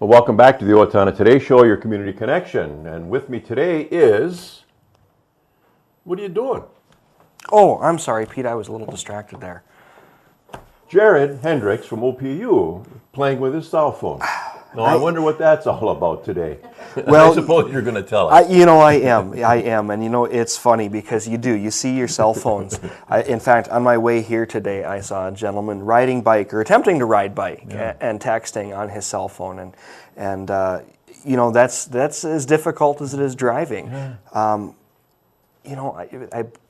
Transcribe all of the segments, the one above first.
Well, welcome back to the Owatonna Today Show, your community connection. And with me today is, what are you doing? Oh, I'm sorry, Pete. I was a little distracted there. Jared Hendricks from OPU playing with his cell phone. Now, I wonder what that's all about today. Well, I suppose you're going to tell us. I am. And it's funny because you see your cell phones. In fact, on my way here today, I saw a gentleman riding bike or attempting to ride bike and texting on his cell phone. And that's as difficult as it is driving. Yeah. I'm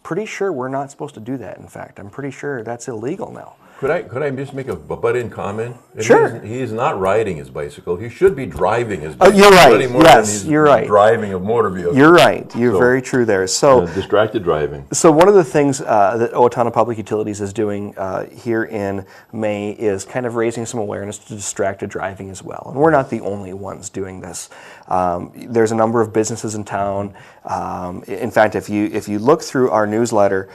pretty sure we're not supposed to do that. In fact, I'm pretty sure that's illegal now. Could I just make a butt-in comment? Sure. He is not riding his bicycle. He should be driving his bicycle. You're right. Yes, you're right. Driving a motor vehicle. You're right. You're very true there. So distracted driving. So one of the things that Owatonna Public Utilities is doing here in May is kind of raising some awareness to distracted driving as well. And we're not the only ones doing this. There's a number of businesses in town. In fact, if you look through our newsletter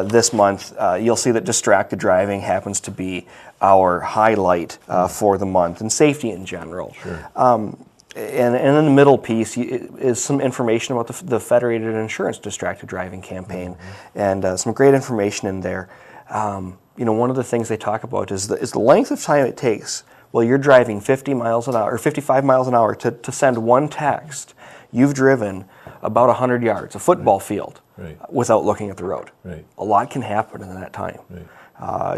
this month, you'll see that distracted driving happens to be our highlight for the month, and safety in general. Sure. And in the middle piece is some information about the Federated Insurance Distracted Driving Campaign, and some great information in there. One of the things they talk about is the length of time it takes while you're driving 50 miles an hour or 55 miles an hour to send one text. You've driven about 100 yards, a football field, without looking at the road. Right. A lot can happen in that time. Right.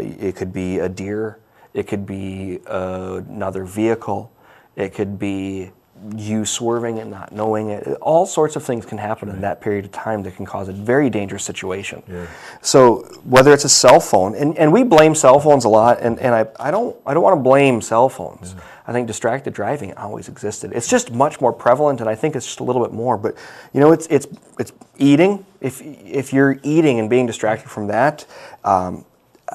It could be a deer, it could be another vehicle, it could be you swerving and not knowing it. All sorts of things can happen in that period of time that can cause a very dangerous situation. Yeah. So whether it's a cell phone, and we blame cell phones a lot, and I don't want to blame cell phones. Yeah. I think distracted driving always existed. It's just much more prevalent, and I think it's just a little bit more. But it's eating. If you're eating and being distracted from that.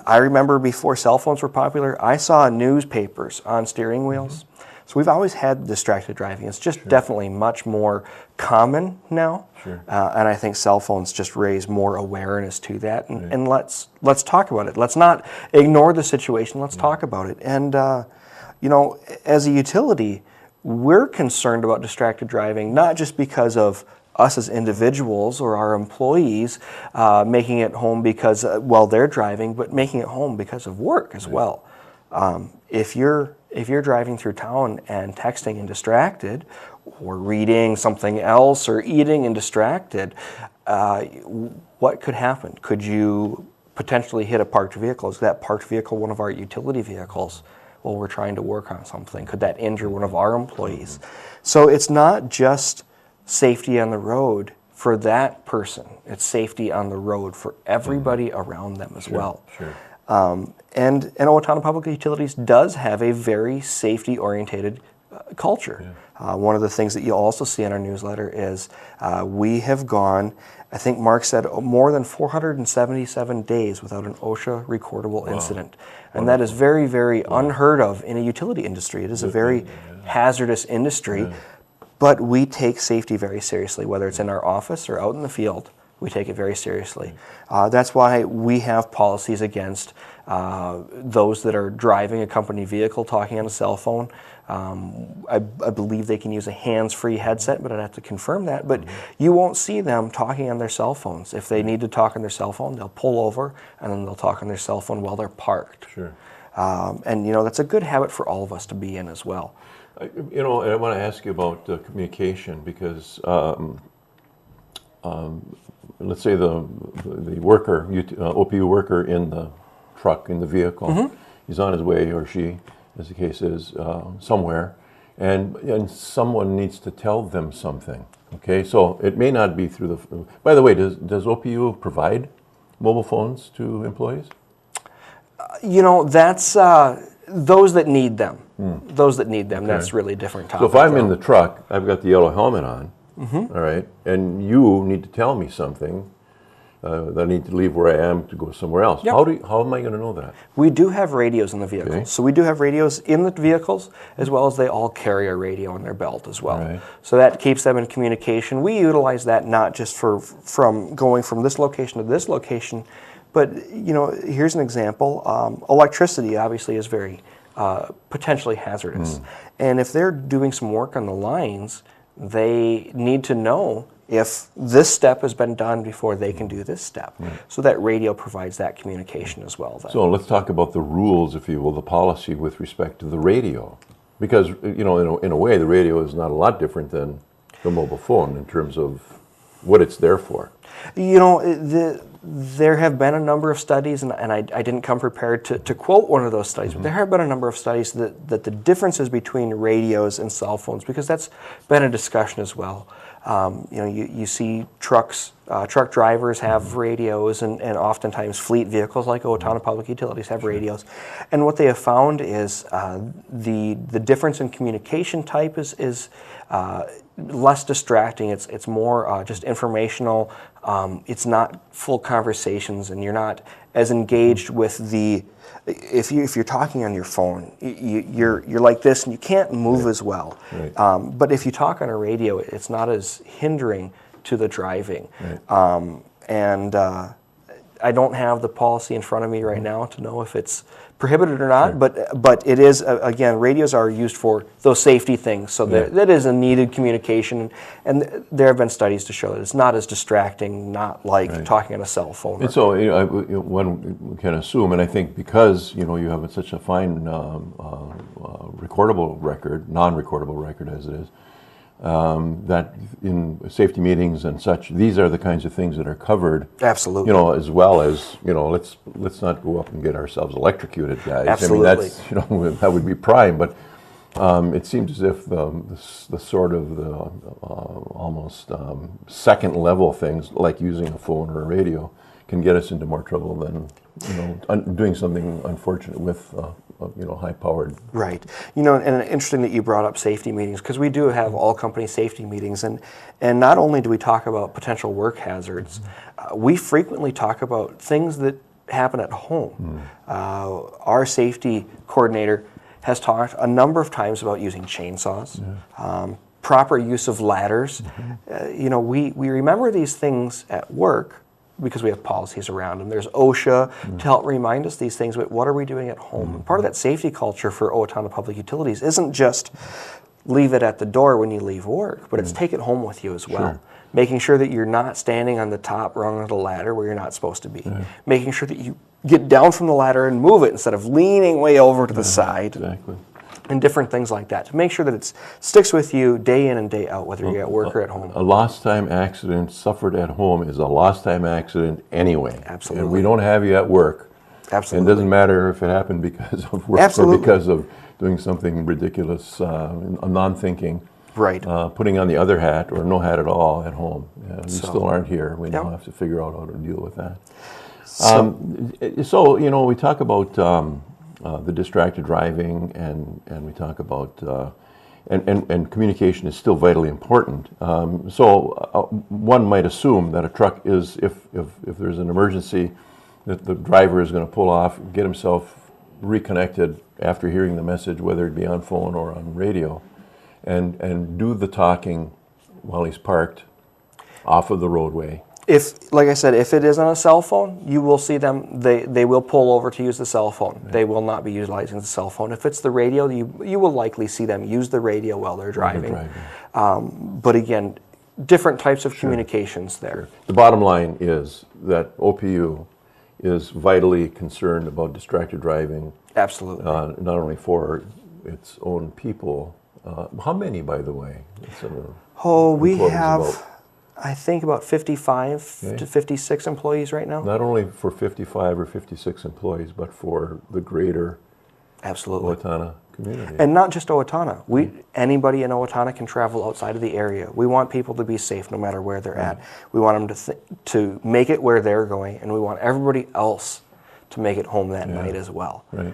I remember before cell phones were popular, I saw newspapers on steering wheels. Mm-hmm. So we've always had distracted driving. It's just definitely much more common now. Sure. And I think cell phones just raise more awareness to that. And let's talk about it. Let's not ignore the situation. Let's talk about it. And, as a utility, we're concerned about distracted driving, not just because of us as individuals or our employees making it home because they're driving, but making it home because of work as well. If you're driving through town and texting and distracted, or reading something else, or eating and distracted, what could happen? Could you potentially hit a parked vehicle? Is that parked vehicle one of our utility vehicles? Well, we're trying to work on something. Could that injure one of our employees? So it's not just safety on the road for that person. It's safety on the road for everybody around them as well. Sure. And Owatonna Public Utilities does have a very safety-oriented culture. Yeah. One of the things that you'll also see in our newsletter is we have gone, I think Mark said, more than 477 days without an OSHA recordable incident. And that is very, very unheard of in a utility industry. It is a very hazardous industry. Yeah. But we take safety very seriously, whether it's in our office or out in the field. We take it very seriously. That's why we have policies against those that are driving a company vehicle talking on a cell phone. I believe they can use a hands-free headset, but I'd have to confirm that. But you won't see them talking on their cell phones. If they need to talk on their cell phone, they'll pull over and then they'll talk on their cell phone while they're parked. Sure. And that's a good habit for all of us to be in as well. I want to ask you about communication because let's say the worker, OPU worker in the truck, in the vehicle, he's on his way, or she, as the case is, somewhere, and someone needs to tell them something. Okay, so it may not be through the. By the way, does OPU provide mobile phones to employees? That's those that need them. Those that need them. Okay. That's really a different topic. So if I'm in the truck, I've got the yellow helmet on, all right, and you need to tell me something. That I need to leave where I am to go somewhere else. Yep. How am I going to know that? We do have radios in the vehicles. Okay. So we do have radios in the vehicles, as well as they all carry a radio in their belt as well. Right. So that keeps them in communication. We utilize that not just from going from this location to this location, but here's an example. Electricity obviously is very potentially hazardous. And if they're doing some work on the lines, they need to know if this step has been done before they can do this step. So that radio provides that communication as well. Then. So let's talk about the rules, if you will, the policy with respect to the radio. Because, you know, in a way, the radio is not a lot different than the mobile phone in terms of what it's there for. You know, there have been a number of studies, and I didn't come prepared to quote one of those studies, but there have been a number of studies that the differences between radios and cell phones, because that's been a discussion as well. You know, you see truck drivers have radios, and oftentimes fleet vehicles like Owatonna Public Utilities have radios. And what they have found is the difference in communication type is less distracting. It's more just informational. It's not full conversations, and you're not as engaged with the. If you're talking on your phone, you're like this, and you can't move as well. Right. But if you talk on a radio, it's not as hindering to the driving. Right. I don't have the policy in front of me right now to know if it's prohibited or not, but it is, again, radios are used for those safety things, so that is a needed communication, and there have been studies to show that it's not as distracting, not like talking on a cell phone. And so, you know, one can assume, and I think because, you know, you have such a fine recordable record, non-recordable record as it is, that in safety meetings and such, these are the kinds of things that are covered. Absolutely. You know, as well as, you know, let's not go up and get ourselves electrocuted, guys. Absolutely. I mean, that's, you know, that would be prime, but it seems as if the sort of the almost second level things, like using a phone or a radio, can get us into more trouble than, you know, doing something unfortunate with you know, high-powered. Right. You know, and interesting that you brought up safety meetings, because we do have all-company safety meetings, and not only do we talk about potential work hazards, we frequently talk about things that happen at home. Our safety coordinator has talked a number of times about using chainsaws, proper use of ladders. You know, we remember these things at work because we have policies around them. There's OSHA to help remind us these things, but what are we doing at home? And part of that safety culture for Owatonna Public Utilities isn't just leave it at the door when you leave work, but it's take it home with you as well. Making sure that you're not standing on the top rung of the ladder where you're not supposed to be. Making sure that you get down from the ladder and move it instead of leaning way over to the side. Exactly. And different things like that to make sure that it sticks with you day in and day out, whether you're at work or at home. A lost time accident suffered at home is a lost time accident anyway. Absolutely. And we don't have you at work. Absolutely. And it doesn't matter if it happened because of work or because of doing something ridiculous, non-thinking. Right. Putting on the other hat or no hat at all at home. You still aren't here. We now have to figure out how to deal with that. So you know, we talk about the distracted driving, and we talk about and communication is still vitally important. So one might assume that a truck is, if there's an emergency, that the driver is going to pull off, get himself reconnected after hearing the message, whether it be on phone or on radio, and do the talking while he's parked off of the roadway. If, like I said, if it is on a cell phone, you will see them, they will pull over to use the cell phone. Right. They will not be utilizing the cell phone. If it's the radio, you will likely see them use the radio while they're driving. But again, different types of communications there. The bottom line is that OPU is vitally concerned about distracted driving. Absolutely. Not only for its own people. How many, by the way? We have, I think, about 55 to 56 employees right now. Not only for 55 or 56 employees, but for the greater Owatonna community. And not just Owatonna. Anybody in Owatonna can travel outside of the area. We want people to be safe no matter where they're at. We want them to make it where they're going, and we want everybody else to make it home that night as well. Right.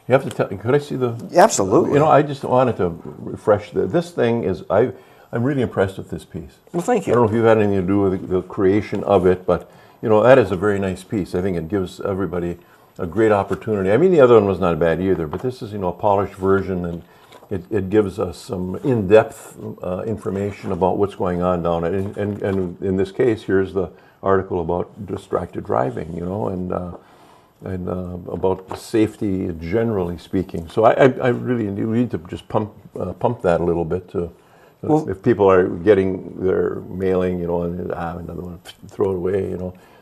You have to tell. Could I see the? Absolutely. You know, I just wanted to refresh this thing. I'm really impressed with this piece. Well, thank you. I don't know if you've had anything to do with the creation of it, but you know, that is a very nice piece. I think it gives everybody a great opportunity. I mean, the other one was not bad either, but this is, you know, a polished version, and it gives us some in-depth information about what's going on down it. And in this case, here's the article about distracted driving. You know, and and about safety generally speaking. So I really need to just pump that a little bit to. If people are getting their mailing, and another one, throw it away,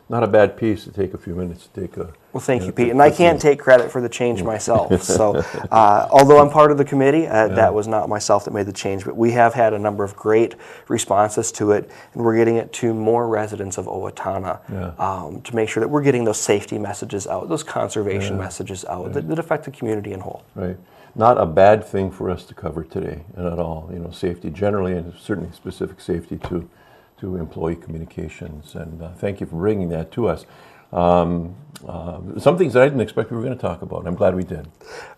not a bad piece to take a few minutes to take a. Well, thank you, Pete. And I can't take credit for the change myself. So, although I'm part of the committee, that was not myself that made the change. But we have had a number of great responses to it, and we're getting it to more residents of Owatonna to make sure that we're getting those safety messages out, those conservation messages out that affect the community in whole. Right. Not a bad thing for us to cover today, and at all. Safety generally, and certainly specific safety to employee communications. And thank you for bringing that to us. Some things that I didn't expect we were going to talk about. I'm glad we did.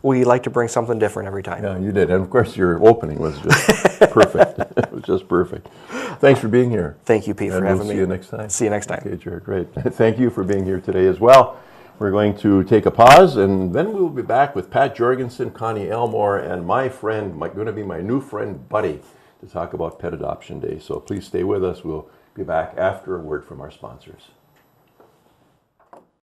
We like to bring something different every time. Yeah, you did. And of course, your opening was just perfect. It was just perfect. Thanks for being here. Thank you, Pete, for having me. See you next time. See you next time. Okay, Jared. Great. Thank you for being here today as well. We're going to take a pause, and then we'll be back with Pat Jorgensen, Connie Elmore, and my friend, going to be my new friend, Buddy, to talk about Pet Adoption Day. So please stay with us. We'll be back after a word from our sponsors.